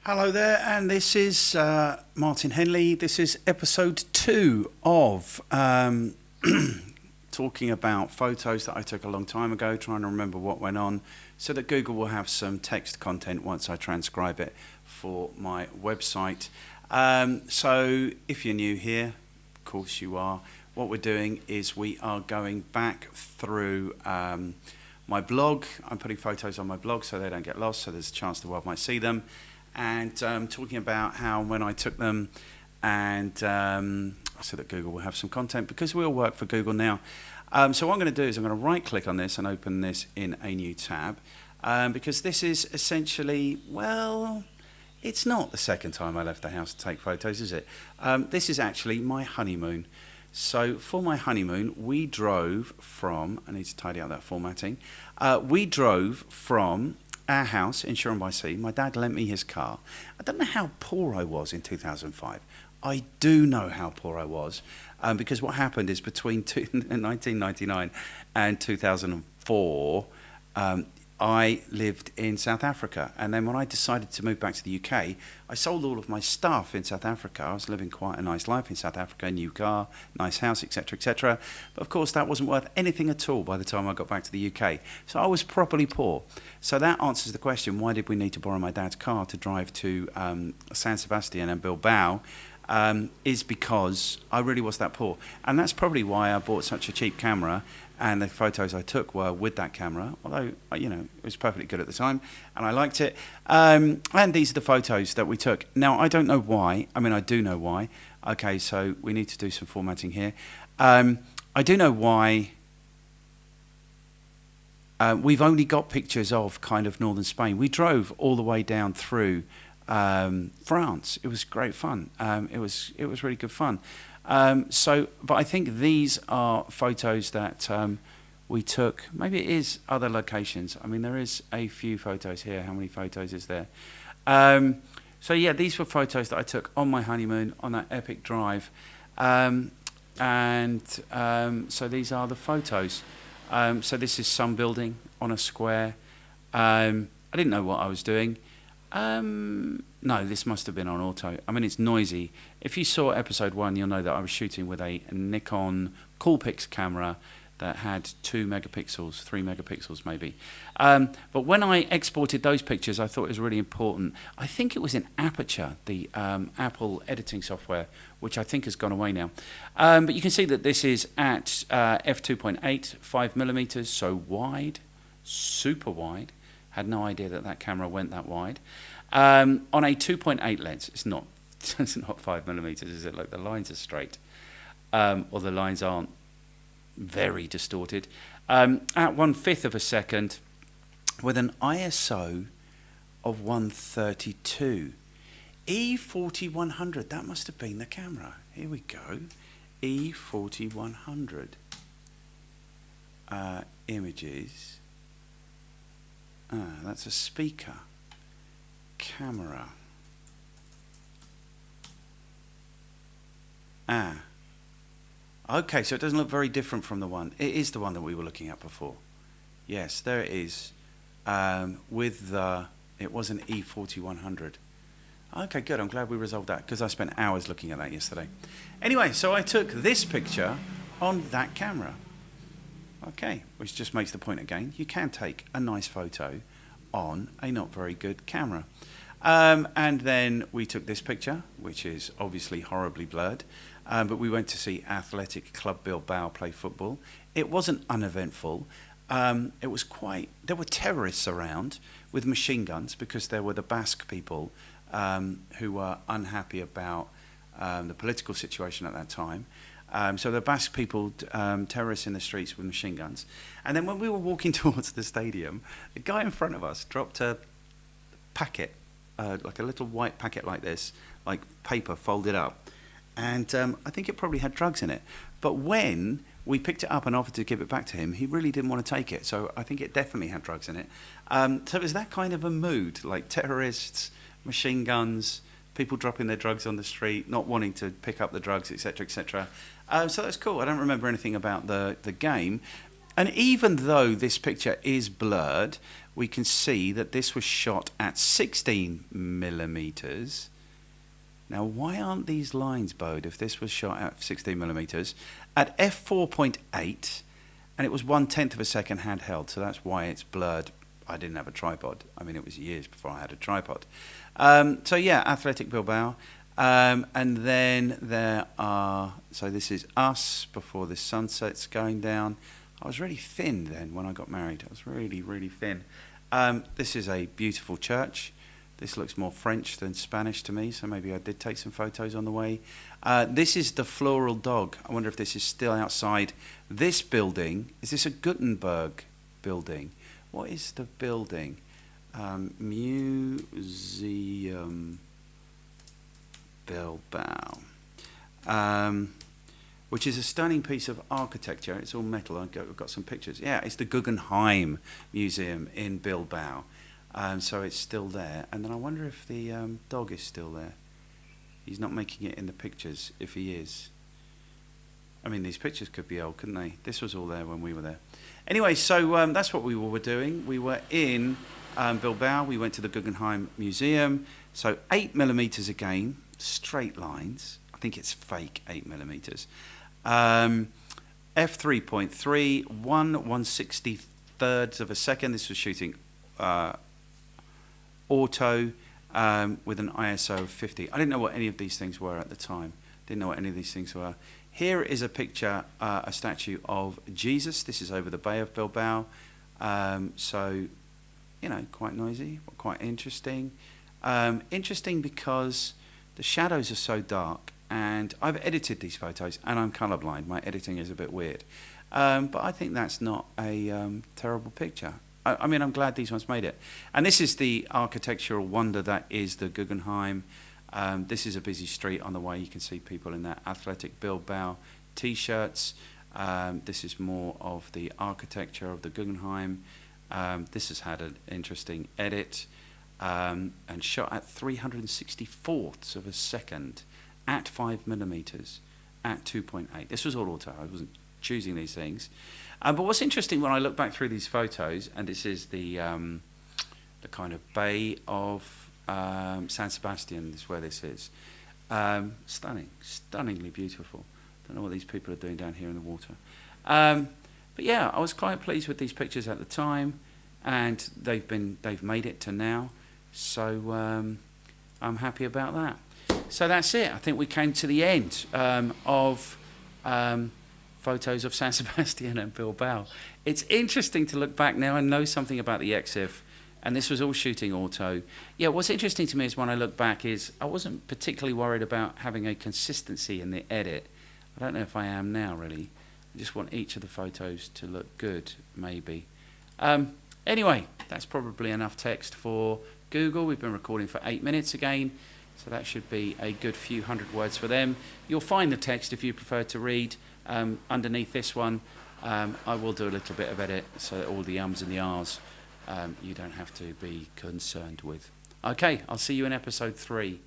Hello there, and this is Martin Henley. This is episode 2 of talking about photos that I took a long time ago, trying to remember what went on, so that Google will have some text content once I transcribe it for my website. So if you're new here, of course you are, what we're doing is we are going back through my blog. I'm putting photos on my blog so they don't get lost, so there's a chance the world might see them. And talking about how when I took them, and so that Google will have some content, because we all work for Google now. So what I'm going to do is I'm going to right click on this and open this in a new tab, because this is essentially, well, it's not the second time I left the house to take photos, is it? This is actually my honeymoon. So for my honeymoon, we drove from, I need to tidy up that formatting, we drove from our house in Shoreham-by-Sea. My dad lent me his car. I don't know how poor I was in 2005. I do know how poor I was, because what happened is between 1999 and 2004, I lived in South Africa. And then when I decided to move back to the UK, I sold all of my stuff in South Africa. I was living quite a nice life in South Africa, new car, nice house, etc., etc. But of course, that wasn't worth anything at all by the time I got back to the UK. So I was properly poor. So that answers the question, why did we need to borrow my dad's car to drive to San Sebastian and Bilbao? Is because I really was that poor. And that's probably why I bought such a cheap camera, and the photos I took were with that camera, although, you know, it was perfectly good at the time, and I liked it. And these are the photos that we took. Now, I don't know why. I mean, I do know why. Okay, so we need to do some formatting here. I do know why we've only got pictures of kind of northern Spain. We drove all the way down through France. It was great fun. It was really good fun. But I think these are photos that we took. Maybe it is other locations. I mean, there is a few photos here. How many photos is there? So yeah, these were photos that I took on my honeymoon on that epic drive. So these are the photos. So this is some building on a square. I didn't know what I was doing. No, this must have been on auto. I mean, it's noisy. If you saw episode 1, you'll know that I was shooting with a Nikon Coolpix camera that had 2 megapixels, 3 megapixels maybe. But when I exported those pictures, I thought it was really important. I think it was in Aperture, the Apple editing software, which I think has gone away now. But you can see that this is at f2.8, 5mm, so wide, super wide. Had no idea that that camera went that wide. On a 2.8 lens, it's not 5mm, is it? Like the lines are straight, or the lines aren't very distorted. At 1/5 of a second, with an ISO of 132, E4100. That must have been the camera. Here we go, E4100. Images. That's a speaker. Camera. Okay, so it doesn't look very different from the one. It is the one that we were looking at before. Yes, there it is. With the, it was an E4100. Okay, good. I'm glad we resolved that, because I spent hours looking at that yesterday. Anyway, so I took this picture on that camera. Okay, which just makes the point again. You can take a nice photo on a not very good camera. And then we took this picture, which is obviously horribly blurred, but we went to see Athletic Club Bilbao play football. It wasn't uneventful. It was quite, there were terrorists around with machine guns, because there were the Basque people who were unhappy about the political situation at that time. So the Basque people, terrorists in the streets with machine guns. And then when we were walking towards the stadium, the guy in front of us dropped a packet, like a little white packet like this, like paper folded up. And I think it probably had drugs in it. But when we picked it up and offered to give it back to him, he really didn't want to take it. So I think it definitely had drugs in it. So it was that kind of a mood, like terrorists, machine guns, people dropping their drugs on the street, not wanting to pick up the drugs, etc., etc. So that's cool. I don't remember anything about the game. And even though this picture is blurred, we can see that this was shot at 16 millimeters. Now, why aren't these lines bowed if this was shot at 16 millimeters at f4.8, and it was 1/10 of a second handheld, so that's why it's blurred. I didn't have a tripod. I mean, it was years before I had a tripod. So yeah, Athletic Bilbao. And then there are, so this is us before the sunset's going down. I was really thin then when I got married. I was really, really thin. This is a beautiful church. This looks more French than Spanish to me, so maybe I did take some photos on the way. This is the Floral Dog. I wonder if this is still outside this building. Is this a Gutenberg building? What is the building? Museum Bilbao. Which is a stunning piece of architecture. It's all metal. I've got some pictures. Yeah, it's the Guggenheim Museum in Bilbao. So it's still there. And then I wonder if the dog is still there. He's not making it in the pictures, if he is. I mean, these pictures could be old, couldn't they? This was all there when we were there. Anyway, so that's what we were doing. We were in Bilbao. We went to the Guggenheim Museum. So 8 millimeters again, straight lines. I think it's fake 8 millimeters. F3.3, 1/163rd of a second. This was shooting auto with an ISO of 50. I didn't know what any of these things were at the time. Didn't know what any of these things were. Here is a picture, a statue of Jesus. This is over the Bay of Bilbao. So, you know, quite noisy, quite interesting. Interesting because the shadows are so dark, and I've edited these photos, and I'm colorblind. My editing is a bit weird. But I think that's not a terrible picture. I mean, I'm glad these ones made it. And this is the architectural wonder that is the Guggenheim. This is a busy street on the way. You can see people in their Athletic Bilbao T-shirts. This is more of the architecture of the Guggenheim. This has had an interesting edit and shot at 364ths of a second at 5 millimeters at 2.8. This was all auto. I wasn't choosing these things. But what's interesting when I look back through these photos, and this is the kind of bay of San Sebastian is where this is. Stunning, stunningly beautiful. Don't know what these people are doing down here in the water. But yeah, I was quite pleased with these pictures at the time, and they've made it to now. So I'm happy about that. So that's it. I think we came to the end of photos of San Sebastian and Bilbao. It's interesting to look back now and know something about the EXIF. And this was all shooting auto. Yeah, what's interesting to me is when I look back is I wasn't particularly worried about having a consistency in the edit. I don't know if I am now, really. I just want each of the photos to look good, maybe. Anyway, that's probably enough text for Google. We've been recording for 8 minutes again, so that should be a good few hundred words for them. You'll find the text if you prefer to read underneath this one. I will do a little bit of edit so that all the ums and the ahs you don't have to be concerned with. Okay, I'll see you in episode 3.